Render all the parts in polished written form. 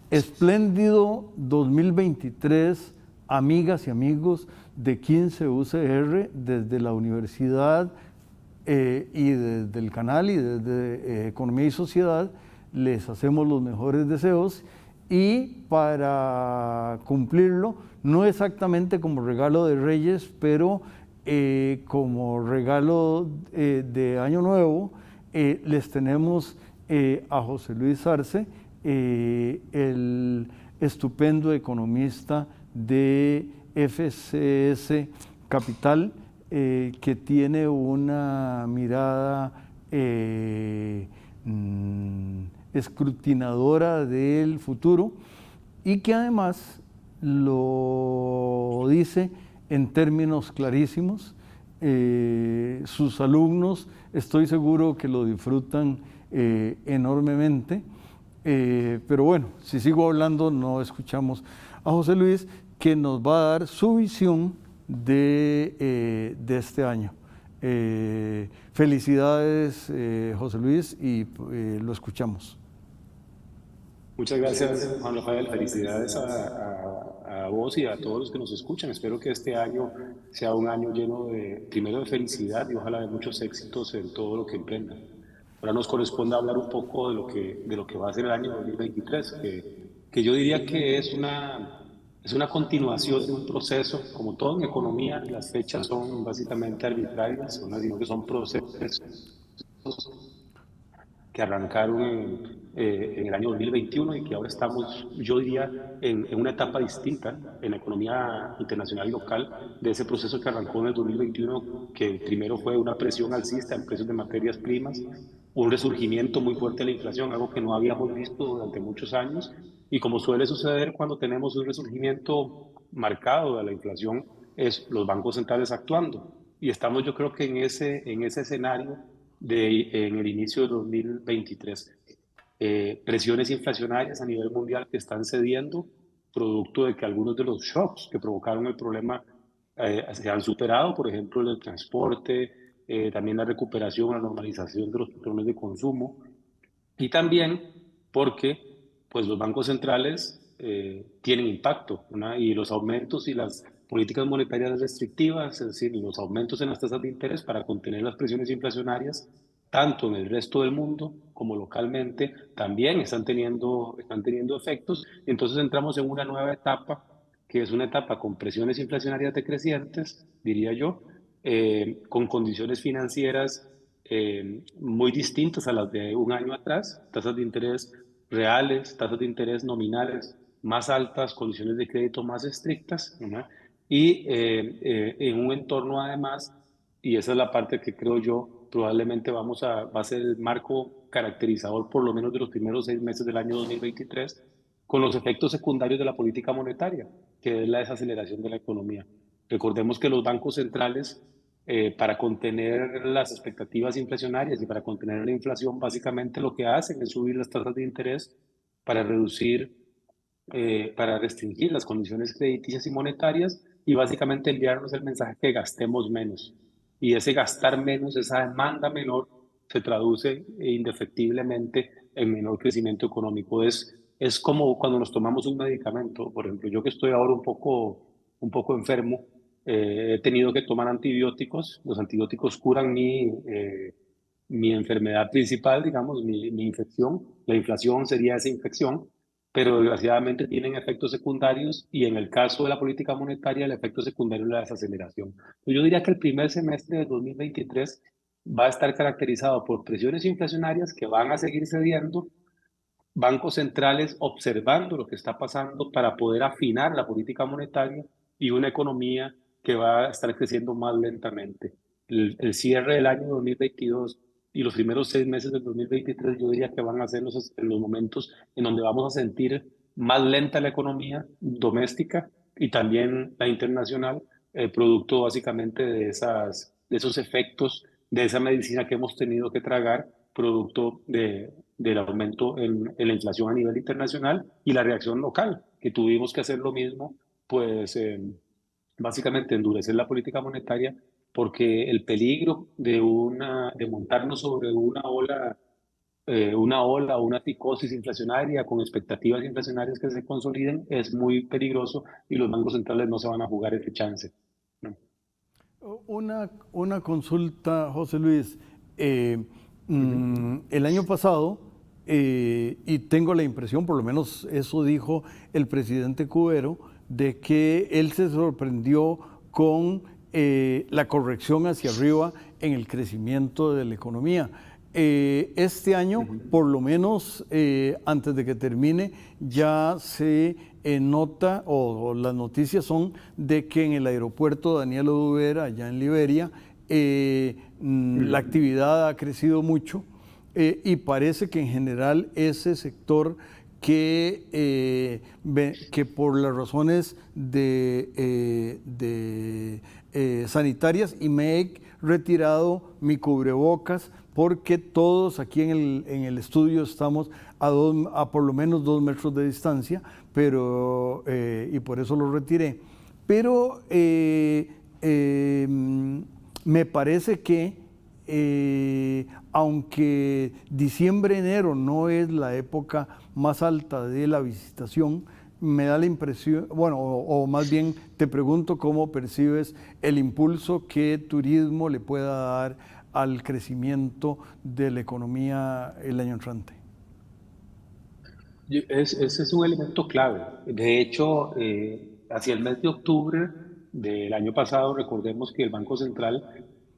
Espléndido 2023, amigas y amigos de 15 UCR, desde la universidad y desde el canal y desde Economía y Sociedad, les hacemos los mejores deseos y para cumplirlo, no exactamente como regalo de Reyes, pero como regalo de Año Nuevo, les tenemos a José Luis Arce, el estupendo economista de FCS Capital, que tiene una mirada escrutinadora del futuro y que además lo dice en términos clarísimos. Sus alumnos estoy seguro que lo disfrutan enormemente. Pero bueno, si sigo hablando no escuchamos a José Luis, que nos va a dar su visión de este año. Felicidades, José Luis, y lo escuchamos. Muchas gracias, Juan Rafael. Felicidades a vos y a todos los que nos escuchan. Espero que este año sea un año lleno primero de felicidad y ojalá de muchos éxitos en todo lo que emprendan. Ahora nos corresponde hablar un poco de lo que va a ser el año 2023, que yo diría que es una continuación de un proceso. Como todo en economía, las fechas son básicamente arbitrarias, sino que son procesos que arrancaron en el año 2021 y que ahora estamos, yo diría, en una etapa distinta en la economía internacional y local de ese proceso que arrancó en el 2021, que primero fue una presión alcista en precios de materias primas, un resurgimiento muy fuerte de la inflación, algo que no habíamos visto durante muchos años, y como suele suceder cuando tenemos un resurgimiento marcado de la inflación, es los bancos centrales actuando. Y estamos, yo creo que en ese escenario en el inicio de 2023. Presiones inflacionarias a nivel mundial que están cediendo, producto de que algunos de los shocks que provocaron el problema se han superado, por ejemplo, el transporte, también la recuperación, la normalización de los patrones de consumo, y también porque pues, los bancos centrales tienen impacto, ¿no? Y los aumentos y las políticas monetarias restrictivas, es decir, los aumentos en las tasas de interés para contener las presiones inflacionarias, tanto en el resto del mundo como localmente, también están teniendo efectos. Entonces entramos en una nueva etapa, que es una etapa con presiones inflacionarias decrecientes, diría yo, con condiciones financieras muy distintas a las de un año atrás, tasas de interés reales, tasas de interés nominales más altas, condiciones de crédito más estrictas, ¿no? Y en un entorno además, y esa es la parte que creo yo probablemente va a ser el marco caracterizador por lo menos de los primeros 6 meses del año 2023, con los efectos secundarios de la política monetaria, que es la desaceleración de la economía. Recordemos que los bancos centrales, para contener las expectativas inflacionarias y para contener la inflación, básicamente lo que hacen es subir las tasas de interés para para restringir las condiciones crediticias y monetarias y básicamente enviarnos el mensaje que gastemos menos. Y ese gastar menos, esa demanda menor, se traduce indefectiblemente en menor crecimiento económico. Es como cuando nos tomamos un medicamento. Por ejemplo, yo que estoy ahora un poco enfermo, he tenido que tomar antibióticos. Los antibióticos curan mi enfermedad principal, digamos, mi infección. La inflación sería esa infección, pero desgraciadamente tienen efectos secundarios y en el caso de la política monetaria el efecto secundario es la desaceleración. Yo diría que el primer semestre de 2023 va a estar caracterizado por presiones inflacionarias que van a seguir cediendo, bancos centrales observando lo que está pasando para poder afinar la política monetaria y una economía que va a estar creciendo más lentamente. El cierre del año 2022 y los primeros 6 meses del 2023 yo diría que van a ser los momentos en donde vamos a sentir más lenta la economía doméstica y también la internacional, producto básicamente de esos efectos de esa medicina que hemos tenido que tragar, producto del aumento en la inflación a nivel internacional y la reacción local, que tuvimos que hacer lo mismo, pues básicamente endurecer la política monetaria, porque el peligro de montarnos sobre una ola o una psicosis inflacionaria con expectativas inflacionarias que se consoliden es muy peligroso y los bancos centrales no se van a jugar ese chance, ¿no? Una consulta, José Luis. Eh, Ujú. el año pasado, y tengo la impresión, por lo menos eso dijo el presidente Cubero, de que él se sorprendió con la corrección hacia arriba en el crecimiento de la economía. Este año, Ujú. por lo menos antes de que termine, ya se nota, o las noticias son de que en el aeropuerto Daniel Oduber, allá en Liberia, la Ujú. actividad ha crecido mucho, y parece que en general ese sector que por las razones sanitarias, y me he retirado mi cubrebocas porque todos aquí en el estudio estamos a por lo menos 2 metros de distancia, pero, y por eso lo retiré. Pero me parece que aunque diciembre, enero no es la época más alta de la visitación, me da la impresión, bueno, o más bien te pregunto cómo percibes el impulso que turismo le pueda dar al crecimiento de la economía el año entrante. Ese es un elemento clave. De hecho, hacia el mes de octubre del año pasado, recordemos que el Banco Central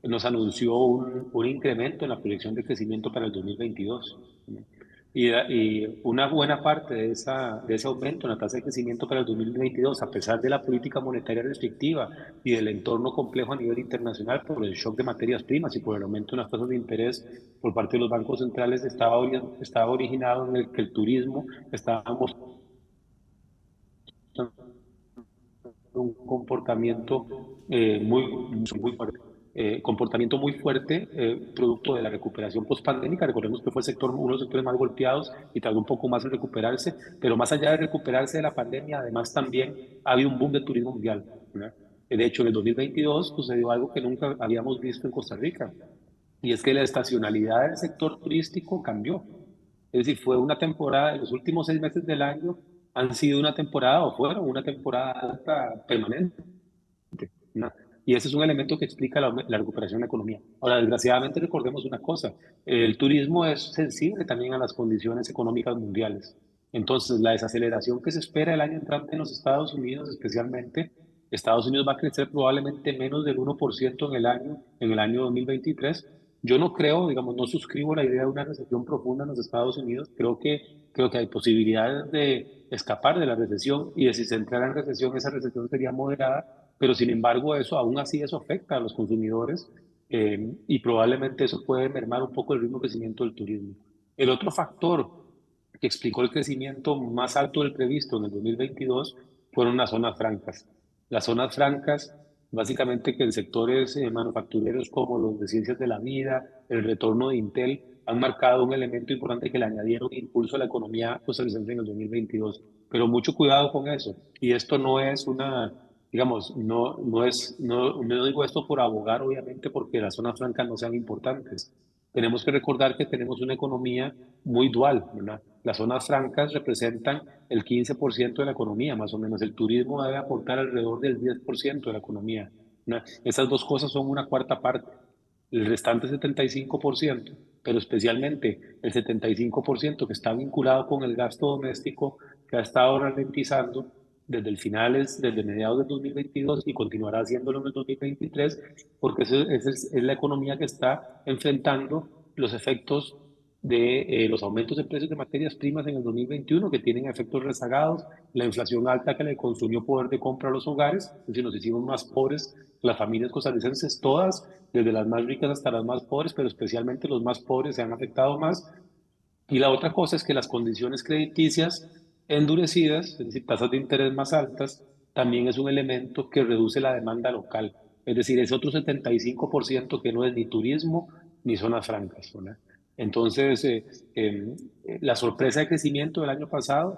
nos anunció un incremento en la proyección de crecimiento para el 2022, ¿no? Y una buena parte de ese aumento en la tasa de crecimiento para el 2022, a pesar de la política monetaria restrictiva y del entorno complejo a nivel internacional por el shock de materias primas y por el aumento en las tasas de interés por parte de los bancos centrales, estaba originado en el que el turismo estaba mostrando un comportamiento muy fuerte. Comportamiento muy fuerte, producto de la recuperación pospandémica. Recordemos que fue uno de los sectores más golpeados y tardó un poco más en recuperarse, pero más allá de recuperarse de la pandemia, además también ha habido un boom de turismo mundial, ¿verdad? De hecho, en el 2022 sucedió algo que nunca habíamos visto en Costa Rica, y es que la estacionalidad del sector turístico cambió. Es decir, fue una temporada, los últimos 6 meses del año han sido una temporada o fueron una temporada alta permanente, ¿no? Y ese es un elemento que explica la recuperación de la economía. Ahora, desgraciadamente, recordemos una cosa, el turismo es sensible también a las condiciones económicas mundiales. Entonces, la desaceleración que se espera el año entrante en los Estados Unidos, especialmente, Estados Unidos va a crecer probablemente menos del 1% en el año 2023. Yo no creo, digamos, no suscribo la idea de una recesión profunda en los Estados Unidos. Creo que hay posibilidades de escapar de la recesión, y de si se entrara en recesión, esa recesión sería moderada, pero sin embargo eso, aún así eso afecta a los consumidores, y probablemente eso puede mermar un poco el ritmo de crecimiento del turismo. El otro factor que explicó el crecimiento más alto del previsto en el 2022 fueron las zonas francas. Las zonas francas, básicamente que en sectores manufactureros como los de ciencias de la vida, el retorno de Intel, han marcado un elemento importante que le añadieron impulso a la economía costarricense en el 2022. Pero mucho cuidado con eso. Y esto no es una, digamos, no digo esto por abogar, obviamente, porque las zonas francas no sean importantes. Tenemos que recordar que tenemos una economía muy dual, ¿verdad? Las zonas francas representan el 15% de la economía, más o menos. El turismo debe aportar alrededor del 10% de la economía, ¿no? Esas dos cosas son una cuarta parte. El restante 75%, pero especialmente el 75% que está vinculado con el gasto doméstico, que ha estado ralentizando desde mediados del 2022 y continuará haciéndolo en el 2023, porque esa es la economía que está enfrentando los efectos de los aumentos de precios de materias primas en el 2021, que tienen efectos rezagados, la inflación alta que le consumió poder de compra a los hogares, es decir, nos hicimos más pobres las familias costarricenses, todas, desde las más ricas hasta las más pobres, pero especialmente los más pobres se han afectado más. Y la otra cosa es que las condiciones crediticias endurecidas, es decir, tasas de interés más altas, también es un elemento que reduce la demanda local. Es decir, es otro 75% que no es ni turismo ni zonas francas, ¿verdad? Entonces, la sorpresa de crecimiento del año pasado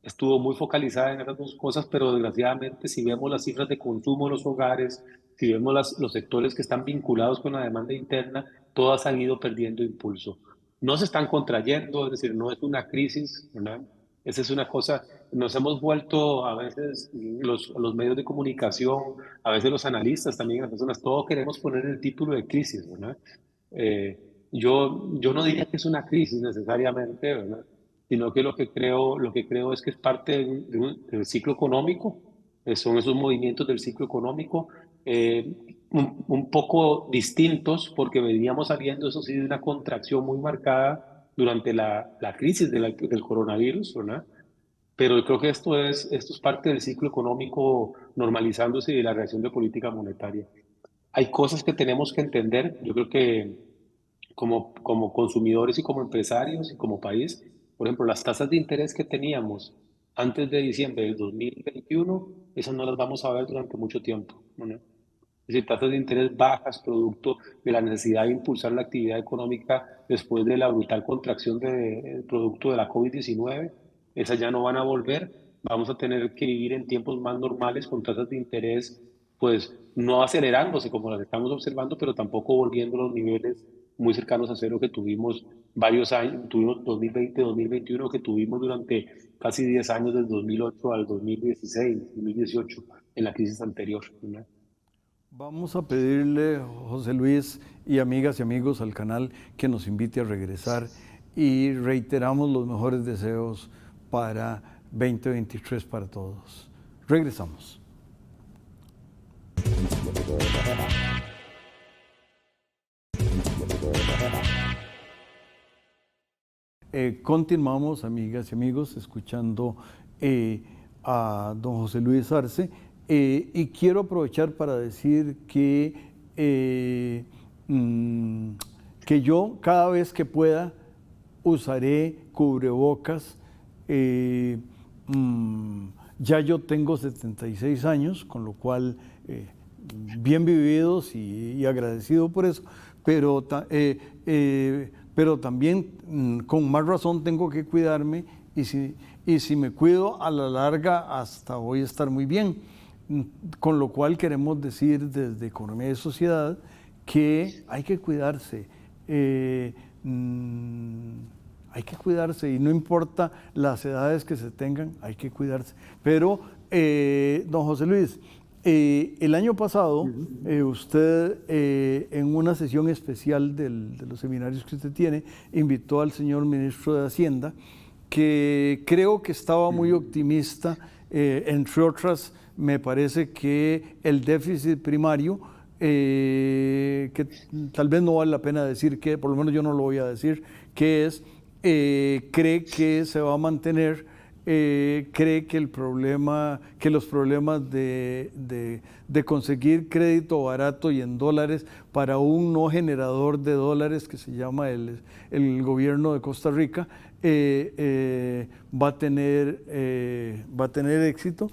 estuvo muy focalizada en esas dos cosas, pero desgraciadamente si vemos las cifras de consumo en los hogares, si vemos los sectores que están vinculados con la demanda interna, todas han ido perdiendo impulso. No se están contrayendo, es decir, no es una crisis, ¿verdad? Esa es una cosa, nos hemos vuelto a veces los medios de comunicación, a veces los analistas también, las personas, todos queremos poner el título de crisis, ¿verdad? Eh, yo no diría que es una crisis necesariamente, ¿verdad? Sino que lo que creo es que es parte del ciclo económico, son esos movimientos del ciclo económico, un poco distintos porque veníamos saliendo, eso sí, de una contracción muy marcada durante la crisis del coronavirus, ¿verdad? Pero yo creo que esto es parte del ciclo económico normalizándose y de la reacción de política monetaria. Hay cosas que tenemos que entender, yo creo que como consumidores y como empresarios y como país, por ejemplo, las tasas de interés que teníamos antes de diciembre del 2021, esas no las vamos a ver durante mucho tiempo, ¿no? Es decir, tasas de interés bajas, producto de la necesidad de impulsar la actividad económica después de la brutal contracción producto de la COVID-19, esas ya no van a volver. Vamos a tener que vivir en tiempos más normales con tasas de interés, pues no acelerándose como las estamos observando, pero tampoco volviendo a los niveles muy cercanos a cero que tuvimos varios años, tuvimos 2020, 2021, que tuvimos durante casi 10 años, del 2008 al 2016, 2018, en la crisis anterior, ¿no? Vamos a pedirle, José Luis y amigas y amigos al canal, que nos invite a regresar y reiteramos los mejores deseos para 2023 para todos. Regresamos. Continuamos, amigas y amigos, escuchando a don José Luis Arce, y quiero aprovechar para decir que yo cada vez que pueda usaré cubrebocas. Ya yo tengo 76 años, con lo cual bien vividos y agradecido por eso, pero también con más razón tengo que cuidarme, y si me cuido a la larga hasta voy a estar muy bien. Con lo cual queremos decir desde Economía y Sociedad que hay que cuidarse. Hay que cuidarse, y no importa las edades que se tengan, hay que cuidarse. Pero, don José Luis, el año pasado, usted, en una sesión especial de los seminarios que usted tiene, invitó al señor ministro de Hacienda, que creo que estaba muy optimista, entre otras, me parece que el déficit primario, que tal vez no vale la pena decir que, por lo menos yo no lo voy a decir, que es, cree que se va a mantener, cree que los problemas de conseguir crédito barato y en dólares para un no generador de dólares que se llama el gobierno de Costa Rica, va a tener éxito.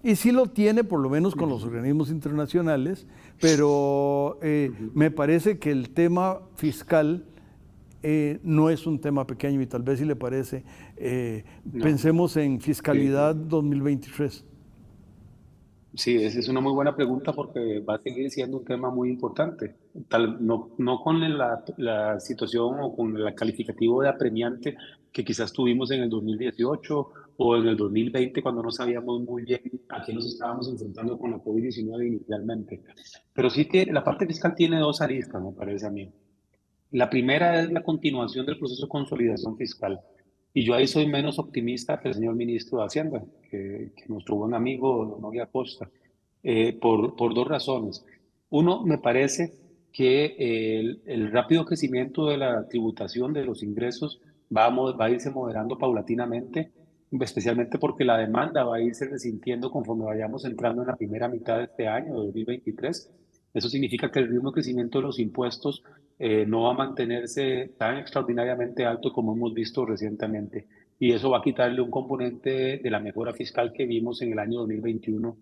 Y sí lo tiene, por lo menos con los organismos internacionales, pero me parece que el tema fiscal no es un tema pequeño, y tal vez si le parece, No. pensemos en fiscalidad 2023. Sí, esa es una muy buena pregunta porque va a seguir siendo un tema muy importante. No con la situación o con el calificativo de apremiante que quizás tuvimos en el 2018 o en el 2020, cuando no sabíamos muy bien a qué nos estábamos enfrentando con la COVID-19 inicialmente. Pero sí, la parte fiscal tiene dos aristas, me parece a mí. La primera es la continuación del proceso de consolidación fiscal. Y yo ahí soy menos optimista que el señor ministro de Hacienda, que nuestro buen amigo don Nogui Acosta, por dos razones. Uno, me parece que el rápido crecimiento de la tributación de los ingresos va a irse moderando paulatinamente, especialmente porque la demanda va a irse resintiendo conforme vayamos entrando en la primera mitad de este año, de 2023. Eso significa que el ritmo de crecimiento de los impuestos no va a mantenerse tan extraordinariamente alto como hemos visto recientemente. y eso va a quitarle un componente de la mejora fiscal que vimos en el año 2021,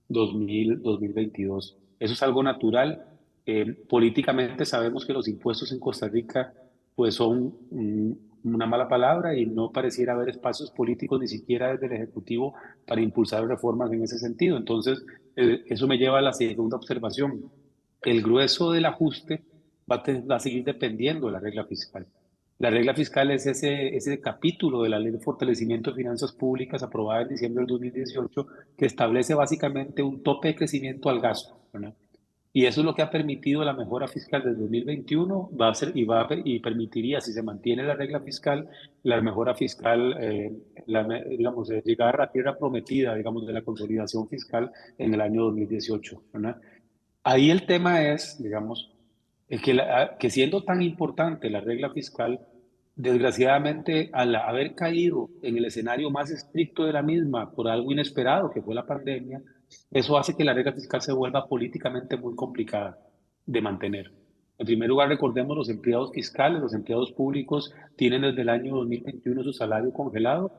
2022. Eso es algo natural. Políticamente sabemos que los impuestos en Costa Rica pues son una mala palabra y no pareciera haber espacios políticos ni siquiera desde el Ejecutivo para impulsar reformas en ese sentido. Entonces, eso me lleva a la segunda observación. El grueso del ajuste va a seguir dependiendo de la regla fiscal. La regla fiscal es ese capítulo de la Ley de Fortalecimiento de Finanzas Públicas aprobada en diciembre del 2018 que establece básicamente un tope de crecimiento al gasto, ¿verdad? Y eso es lo que ha permitido la mejora fiscal del 2021, va a ser y permitiría, si se mantiene la regla fiscal, la mejora fiscal, digamos, llegar a la tierra prometida, digamos, de la consolidación fiscal en el año 2018, ¿verdad? Ahí el tema es, digamos, que siendo tan importante la regla fiscal, desgraciadamente al haber caído en el escenario más estricto de la misma por algo inesperado que fue la pandemia, eso hace que la regla fiscal se vuelva políticamente muy complicada de mantener. En primer lugar, recordemos los empleados fiscales, los empleados públicos tienen desde el año 2021 su salario congelado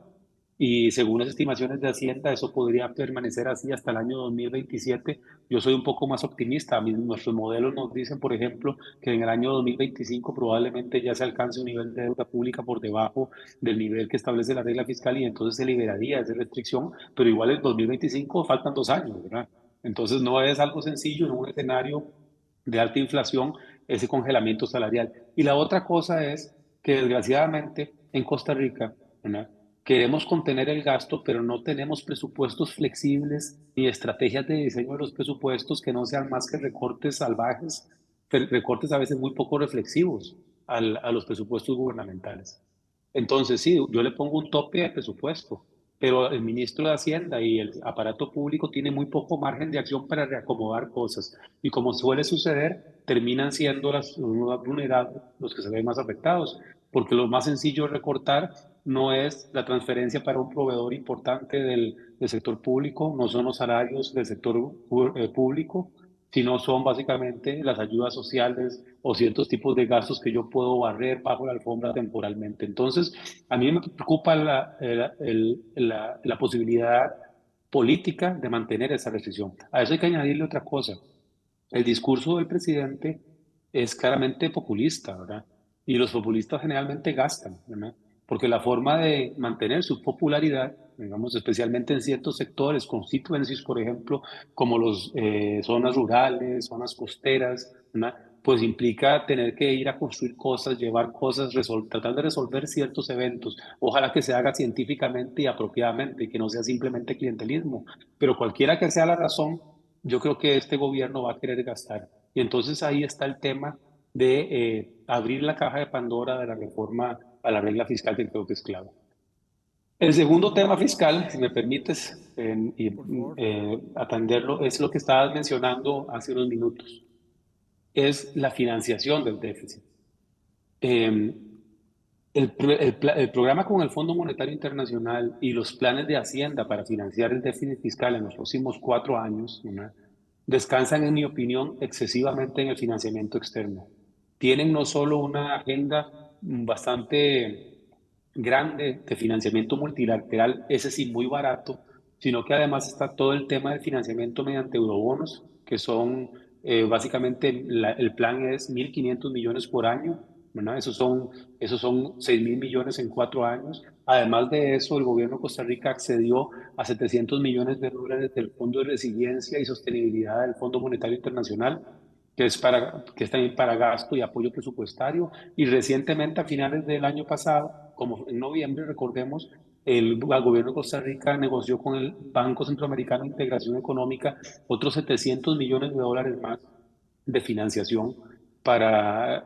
y según las estimaciones de Hacienda, eso podría permanecer así hasta el año 2027. Yo soy un poco más optimista. Nuestros modelos nos dicen, por ejemplo, que en el año 2025 probablemente ya se alcance un nivel de deuda pública por debajo del nivel que establece la regla fiscal y entonces se liberaría esa restricción, pero igual en 2025 faltan 2 años, ¿verdad? Entonces no es algo sencillo en un escenario de alta inflación ese congelamiento salarial. Y la otra cosa es que desgraciadamente en Costa Rica, ¿verdad?, queremos contener el gasto, pero no tenemos presupuestos flexibles ni estrategias de diseño de los presupuestos que no sean más que recortes salvajes, recortes a veces muy poco reflexivos a los presupuestos gubernamentales. Entonces, sí, yo le pongo un tope al presupuesto, pero el ministro de Hacienda y el aparato público tiene muy poco margen de acción para reacomodar cosas. Y como suele suceder, terminan siendo los más vulnerables los que se ven más afectados, porque lo más sencillo es recortar no es la transferencia para un proveedor importante del sector público, no son los salarios del sector público, sino son básicamente las ayudas sociales o ciertos tipos de gastos que yo puedo barrer bajo la alfombra temporalmente. Entonces, a mí me preocupa la posibilidad política de mantener esa restricción. A eso hay que añadirle otra cosa. El discurso del presidente es claramente populista, ¿verdad? Y los populistas generalmente gastan, ¿verdad? Porque la forma de mantener su popularidad, digamos, especialmente en ciertos sectores, constituencies, por ejemplo, como los zonas rurales, zonas costeras, ¿verdad?, pues implica tener que ir a construir cosas, llevar cosas, tratar de resolver ciertos eventos. Ojalá que se haga científicamente y apropiadamente, que no sea simplemente clientelismo. Pero cualquiera que sea la razón, yo creo que este gobierno va a querer gastar. Y entonces ahí está el tema de abrir la caja de Pandora de la reforma a la regla fiscal, que creo que es clave. El segundo tema fiscal, si me permites Por favor. atenderlo, es lo que estabas mencionando hace unos minutos, es la financiación del déficit. Eh, el programa con el Fondo Monetario Internacional y los planes de Hacienda para financiar el déficit fiscal en los próximos 4 años, ¿no?, descansan, en mi opinión, excesivamente en el financiamiento externo. Tienen no solo una agenda bastante grande de financiamiento multilateral, ese sí muy barato, sino que además está todo el tema de financiamiento mediante eurobonos, que son básicamente el plan es 1.500 millones por año, ¿verdad? Esos son 6.000 millones en 4 años. Además de eso, el gobierno de Costa Rica accedió a 700 millones de dólares del Fondo de Resiliencia y Sostenibilidad del Fondo Monetario Internacional, que es también para gasto y apoyo presupuestario. Y recientemente, a finales del año pasado, como en noviembre, recordemos, el gobierno de Costa Rica negoció con el Banco Centroamericano de Integración Económica otros 700 millones de dólares más de financiación para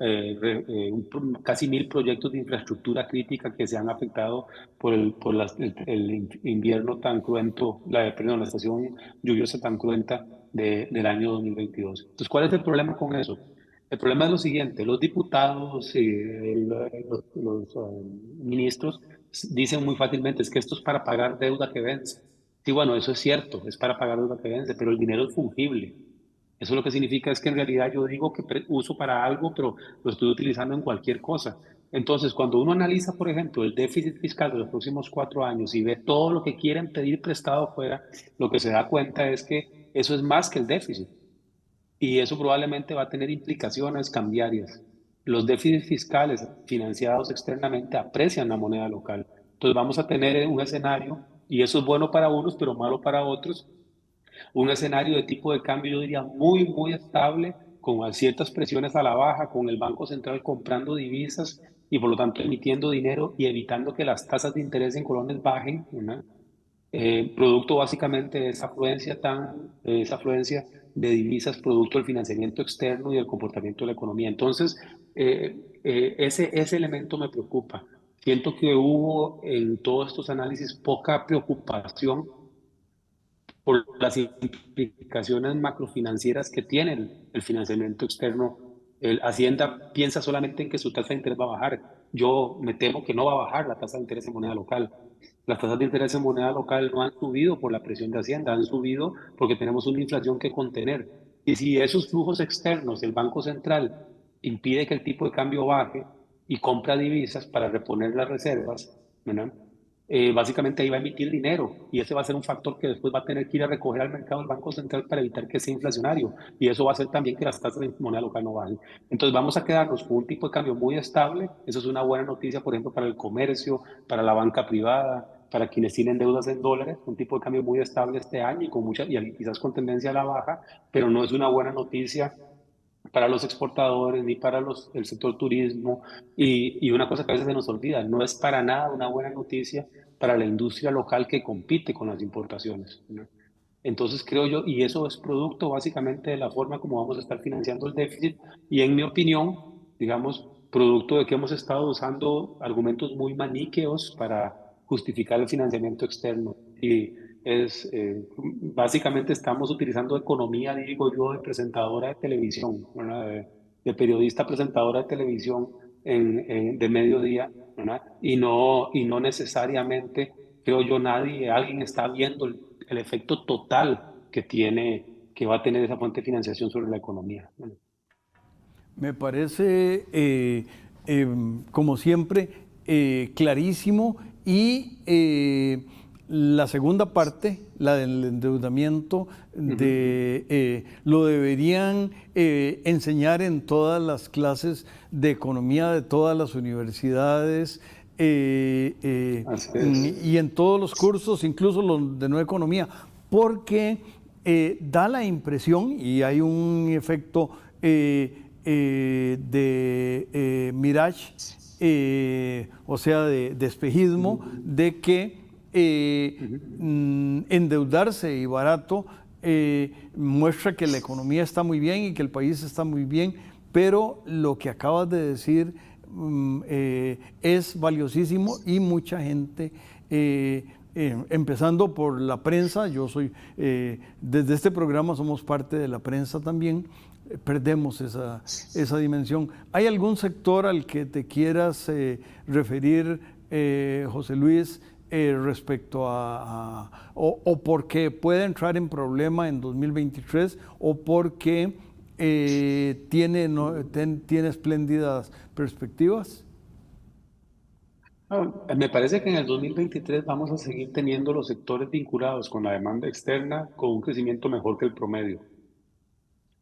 casi 1.000 proyectos de infraestructura crítica que se han afectado por el invierno tan cruento, perdón, la estación lluviosa tan cruenta del año 2022. Entonces, ¿cuál es el problema con eso? El problema es lo siguiente: los diputados y los ministros dicen muy fácilmente es que esto es para pagar deuda que vence. Sí, bueno, eso es cierto, es para pagar deuda que vence, pero el dinero es fungible. Eso lo que significa es que en realidad yo digo que uso para algo, pero lo estoy utilizando en cualquier cosa. Entonces, cuando uno analiza, por ejemplo, el déficit fiscal de los próximos 4 años y ve todo lo que quieren pedir prestado fuera, lo que se da cuenta es que eso es más que el déficit. Y eso probablemente va a tener implicaciones cambiarias. Los déficits fiscales financiados externamente aprecian la moneda local. Entonces vamos a tener un escenario, y eso es bueno para unos, pero malo para otros, un escenario de tipo de cambio, yo diría, muy, muy estable, con ciertas presiones a la baja, con el Banco Central comprando divisas y por lo tanto emitiendo dinero y evitando que las tasas de interés en colones bajen, ¿verdad? Producto básicamente de esa afluencia de divisas, producto del financiamiento externo y del comportamiento de la economía. Entonces, ese elemento me preocupa. Siento que hubo en todos estos análisis poca preocupación por las implicaciones macrofinancieras que tiene el financiamiento externo. El Hacienda piensa solamente en que su tasa de interés va a bajar. Yo me temo que no va a bajar la tasa de interés en moneda local. Las tasas de interés en moneda local no han subido por la presión de Hacienda, han subido porque tenemos una inflación que contener. Y si esos flujos externos, el Banco Central impide que el tipo de cambio baje y compra divisas para reponer las reservas, ¿verdad? Básicamente ahí va a emitir dinero y ese va a ser un factor que después va a tener que ir a recoger al mercado del Banco Central para evitar que sea inflacionario y eso va a hacer también que las tasas de moneda local no bajen. Entonces vamos a quedarnos con un tipo de cambio muy estable, eso es una buena noticia, por ejemplo, para el comercio, para la banca privada, para quienes tienen deudas en dólares, un tipo de cambio muy estable este año y con mucha, y quizás con tendencia a la baja, pero no es una buena noticia para los exportadores ni para el sector turismo. Y una cosa que a veces se nos olvida, no es para nada una buena noticia para la industria local que compite con las importaciones, ¿no? Entonces creo yo, y eso es producto básicamente de la forma como vamos a estar financiando el déficit y en mi opinión, digamos, producto de que hemos estado usando argumentos muy maniqueos para justificar el financiamiento externo. Y básicamente estamos utilizando economía, digo yo, de presentadora de televisión, ¿verdad? De periodista presentadora de televisión de mediodía, ¿verdad? Y no necesariamente, creo yo, alguien está viendo el efecto total que va a tener esa fuente de financiación sobre la economía. Me parece, como siempre, clarísimo y la segunda parte, la del endeudamiento, lo deberían enseñar en todas las clases de economía de todas las universidades Así es. y en todos los cursos, incluso los de no economía, porque da la impresión, y hay un efecto de mirage, o sea, de espejismo, de que endeudarse y barato muestra que la economía está muy bien y que el país está muy bien, pero lo que acabas de decir es valiosísimo y mucha gente, empezando por la prensa, yo soy, desde este programa somos parte de la prensa también, perdemos esa dimensión. ¿Hay algún sector al que te quieras referir, José Luis, respecto o porque puede entrar en problema en 2023 o porque tiene espléndidas perspectivas? Me parece que en el 2023 vamos a seguir teniendo los sectores vinculados con la demanda externa con un crecimiento mejor que el promedio.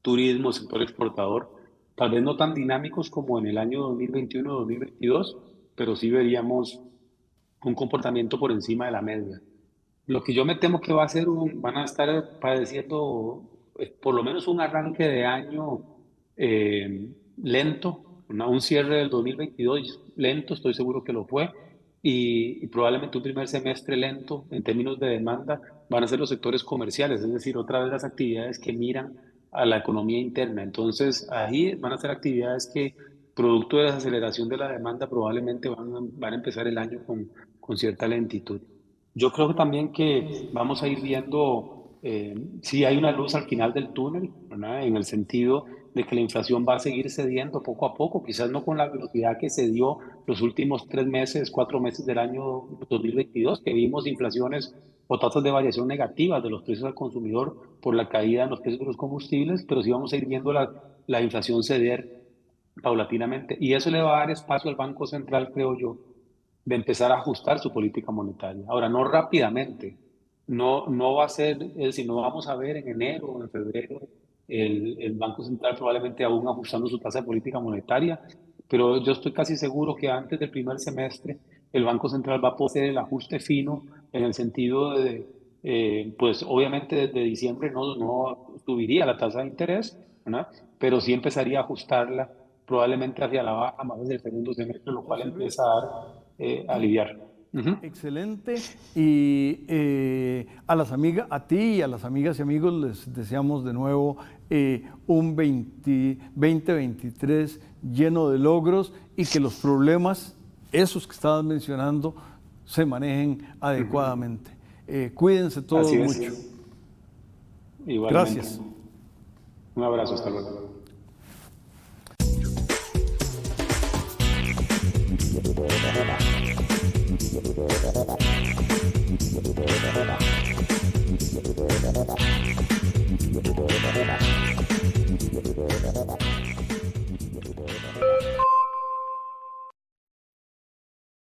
Turismo, sector exportador, tal vez no tan dinámicos como en el año 2021-2022, pero sí veríamos un comportamiento por encima de la media. Lo que yo me temo que van a estar padeciendo por lo menos un arranque de año lento, un cierre del 2022 lento, estoy seguro que lo fue, y probablemente un primer semestre lento en términos de demanda van a ser los sectores comerciales, es decir, otra vez las actividades que miran a la economía interna. Entonces, ahí van a ser actividades que, producto de desaceleración de la demanda, probablemente van a empezar el año con cierta lentitud. Yo creo que también que vamos a ir viendo si hay una luz al final del túnel, ¿verdad? En el sentido de que la inflación va a seguir cediendo poco a poco, quizás no con la velocidad que se dio los últimos 3 meses, 4 meses del año 2022, que vimos inflaciones o tasas de variación negativas de los precios al consumidor por la caída en los precios de los combustibles, pero sí vamos a ir viendo la inflación ceder paulatinamente. Y eso le va a dar espacio al Banco Central, creo yo, de empezar a ajustar su política monetaria. Ahora, no rápidamente, no va a ser, es decir, no vamos a ver en enero o en febrero el Banco Central probablemente aún ajustando su tasa de política monetaria, pero yo estoy casi seguro que antes del primer semestre el Banco Central va a poder hacer el ajuste fino en el sentido de, pues obviamente desde diciembre no subiría la tasa de interés, ¿verdad? Pero sí empezaría a ajustarla probablemente hacia la baja más desde el segundo semestre, lo cual José Luis, empieza a dar aliviar. Ujú. excelente. Y a las amigas, a ti y a las amigas y amigos les deseamos de nuevo un 2023 lleno de logros y que los problemas, esos que estabas mencionando, se manejen adecuadamente. Cuídense todos Así es. mucho. Igualmente. Gracias. Un abrazo, hasta luego.